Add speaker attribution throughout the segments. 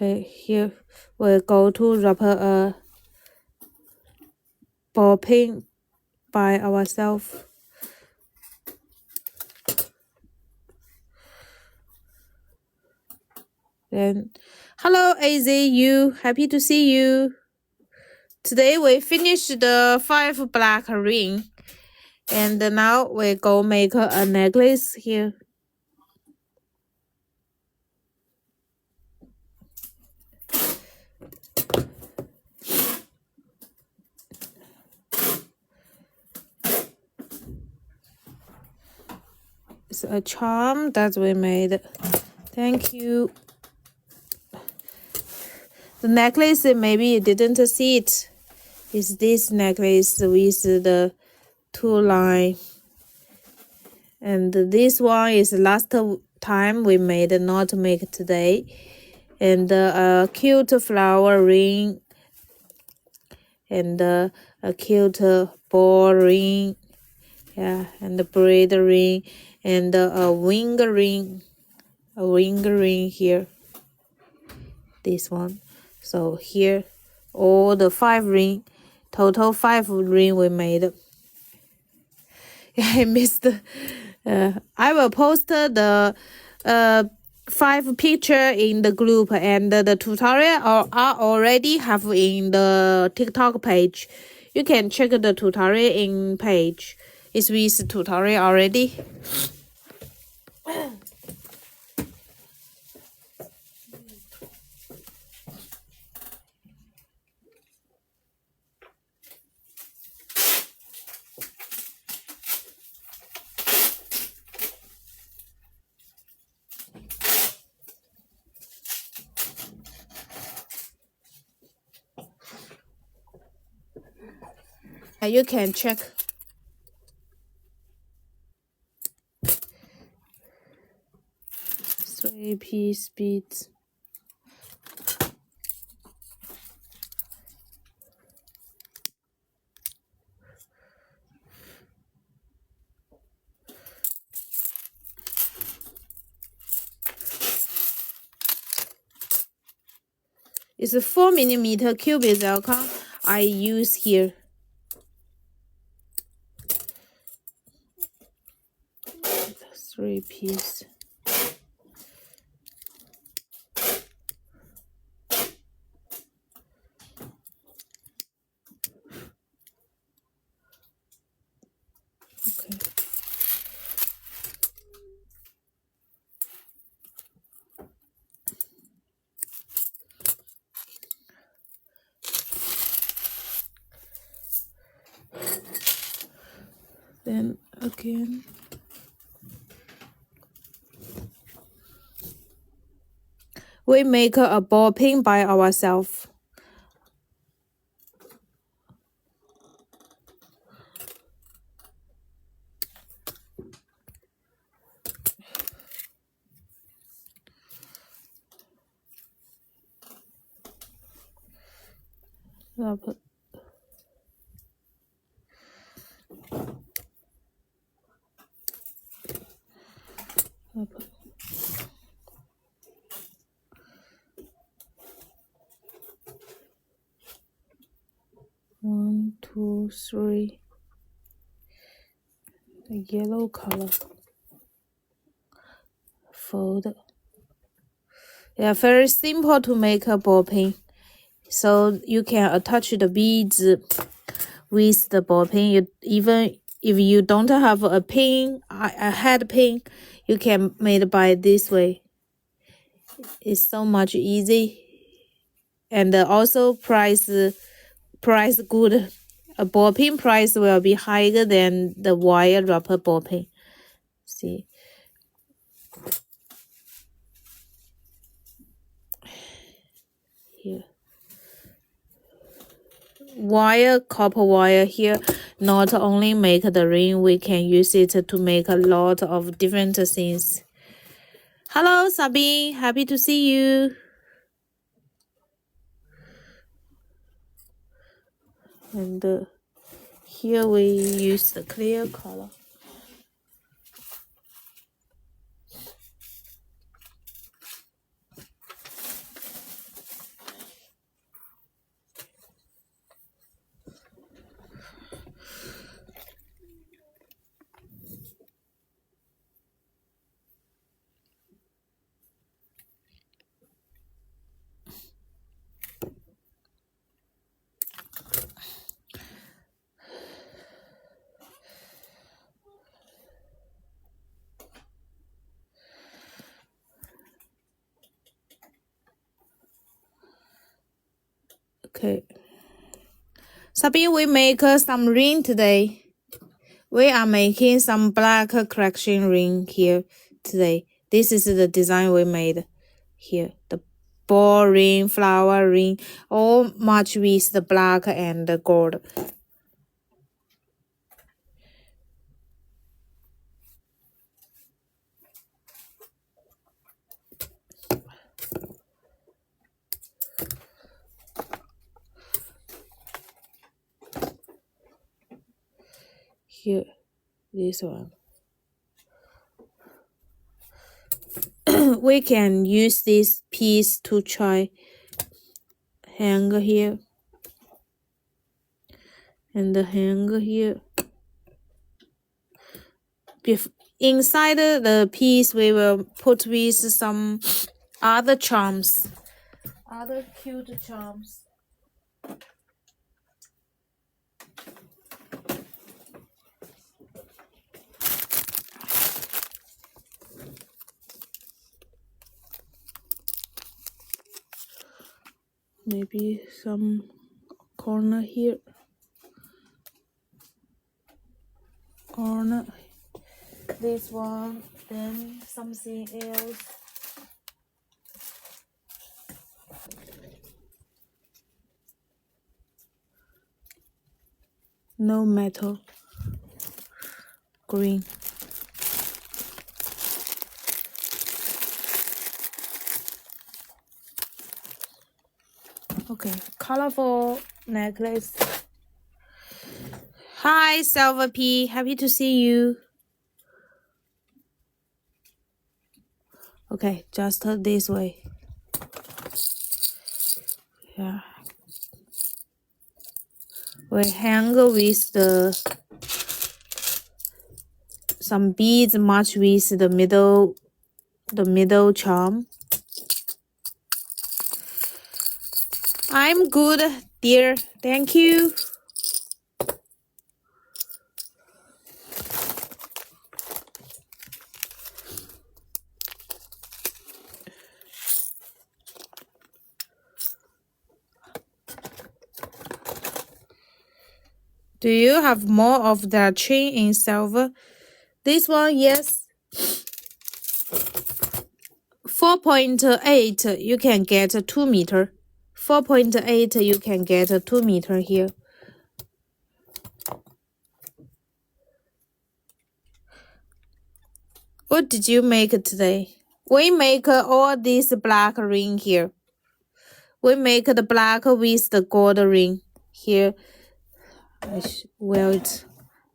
Speaker 1: Okay, here we go to wrap a ball pin by ourselves. Then, hello AZU, happy to see you. Today we finished the 5 black ring, and now we go make a necklace here. It's a charm that we made. Thank you. The necklace, maybe you didn't see it. It's this necklace with the 2 lines. And this one is last time we made, not make today. And a cute flower ring. And a cute ball ring. Yeah, and a braid ring. And a wing ring. A wing ring here. This one. So here, all the 5 ring. Total 5 ring we made. I missed. I will post the 5 picture in the group, and the tutorial are already have in the TikTok page. You can check the tutorial in page. It's with tutorial already. You can check. Three-piece beads. It's a 4mm cubic zircon I use here. Three-piece. Okay. Then again. We make a ball pin by ourselves. Up. Up. 1, 2, 3. The yellow color. Fold. Yeah, very simple to make a ball pin. So you can attach the beads with the ball pin. Even if you don't have a pin, a head pin, you can make it by this way. It's so much easy. And also price good. A ball pin price will be higher than the wire wrapper ball pin. See. Here. Wire, copper wire here, not only make the ring, we can use it to make a lot of different things. Hello, Sabine. Happy to see you. And here we use the clear color. Sabine, we make some ring today. We are making some black collection ring here today. This is the design we made here. The ball ring, flower ring, all match with the black and the gold. Here, this one. We can use this piece to try hang here and hang here. Inside the piece, we will put with some other charms, other cute charms. Maybe some corner here, corner, this one, then something else. No metal, green. Okay, colorful necklace. Hi, Silver P. Happy to see you. Okay, just this way. Yeah. We hang with some beads match with the middle charm. I'm good, dear. Thank you. Do you have more of that chain in silver? This one, yes. 4.8, you can get 2 meter. 4.8, you can get 2 meter here. What did you make today? We make all this black ring here. We make the black with the gold ring here. I wear it.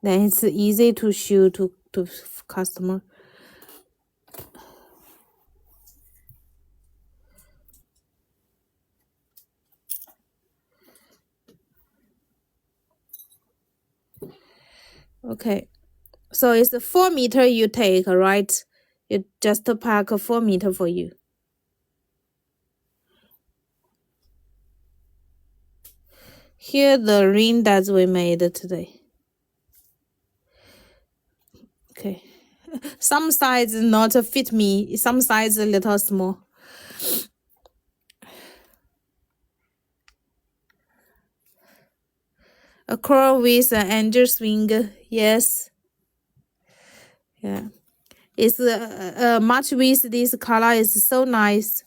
Speaker 1: Then it's easy to show to customer. Okay. So it's 4 meter you take, right? You just pack 4 meter for you. Here the ring that we made today. Okay. Some size not fit me. Some size a little small. A curl with an angel's wing. Yes. Yeah. It's match with this color is so nice.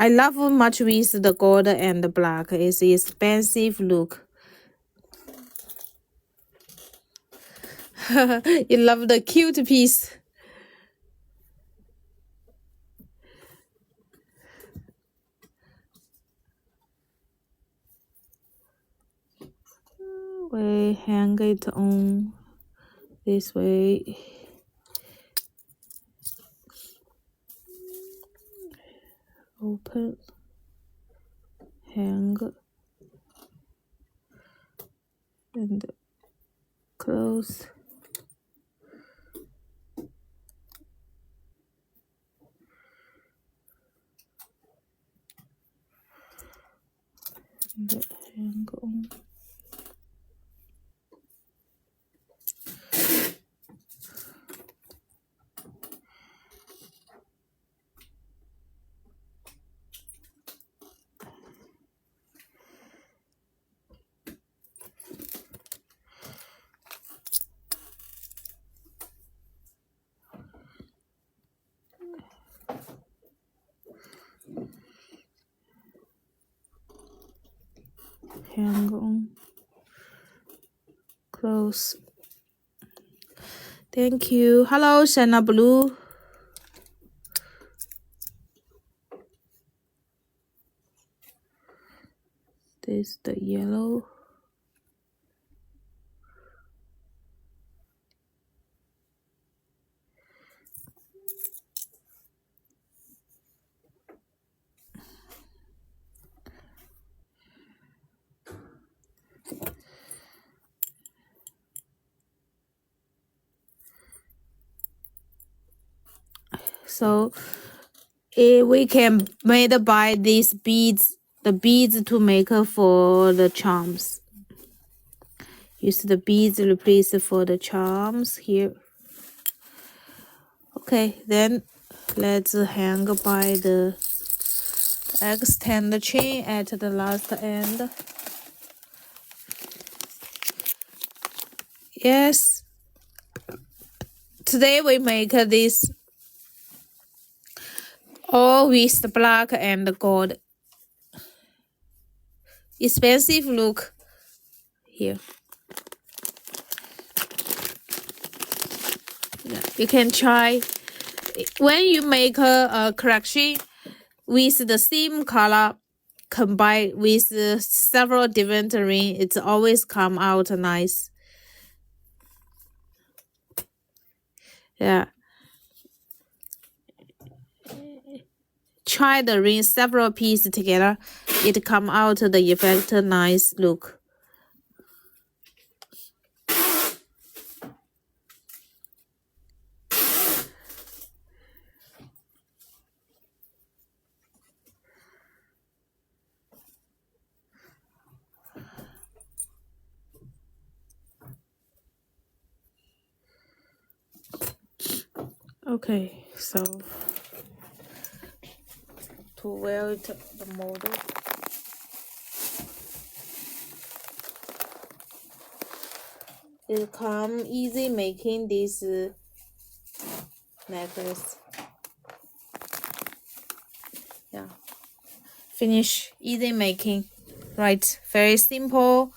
Speaker 1: I love match with the gold and the black. It's expensive look. You love the cute piece. We hang it on this way. Open, hang, and close. And hang on. hang on close. Thank you. Hello, Shana Blue. This is the yellow. So we can made by these beads, the beads to make for the charms. Use the beads replace for the charms here. Okay, then let's hang by the extend the chain at the last end. Yes. Today we make this all with the black and gold. Expensive look here. Yeah, you can try when you make a collection with the same color combined with several different rings. It's always come out nice. Yeah. Try the ring several pieces together. It come out the effect nice look. Okay, so to weld the model. It come easy making this necklace. Yeah. Finish easy making. Right. Very simple.